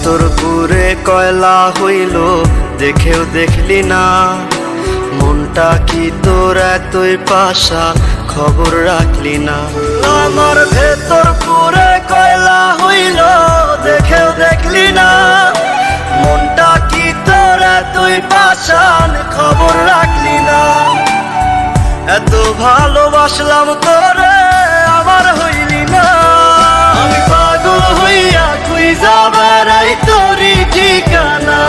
তোর পুরে কয়লা হইল দেখেও দেখলি না, মনটা কি তোর এতই পাশান খবর রাখলি না। আমার ভেতর পুরে কয়লা হইল দেখেও দেখলি না, মনটা কি তোর এতই পাশান খবর রাখলি না। এত ভালোবাসলাম তোরে আমার হইলি না, আমি পাগল হইয়া খুঁজা বেড়াই তোরই ঠিকানা,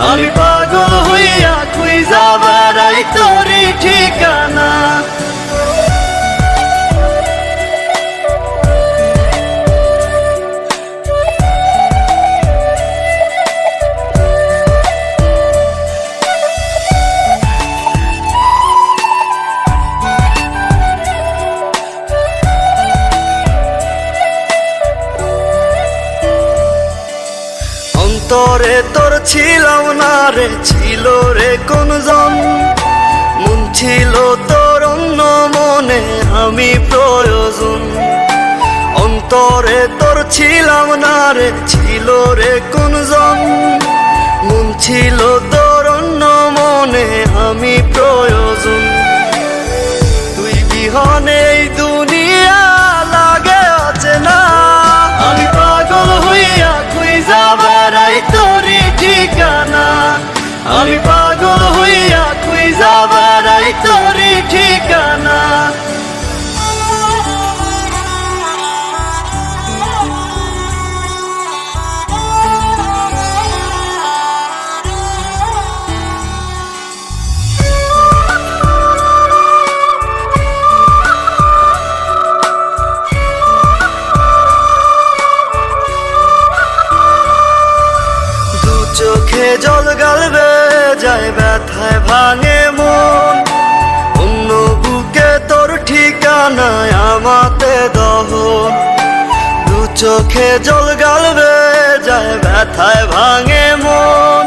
আমি পাগল হইয়া খুঁজা বেড়াই তোরই ঠিকানা। অন্তরে তোর ছিলাম না রে, ছিল রে কোন জন, মন ছিল তোর অন্য মনে আমি প্রয়োজন। অন্তরে তোর ছিলাম না রে, ছিল রে কোন জন, মন ছিল তোর অন্য মনে আমি প্রয়োজন। তুই বিহনে এই দুনিয়া লাগে অচেনা, আমি পাগল হইয়া খুঁজা বেড়াই তোরই ঠিকানা, আমি পাগল হইয়া খুঁজা বেড়াই তোরই ঠিকানা। চোখে জল গালবে যায় ব্যথায় ভাঙে মন, অন্য বুকে তোর ঠিকানায় আমাতে দহন। দু চোখে জল গালবে যায় ব্যথায় ভাঙে মন,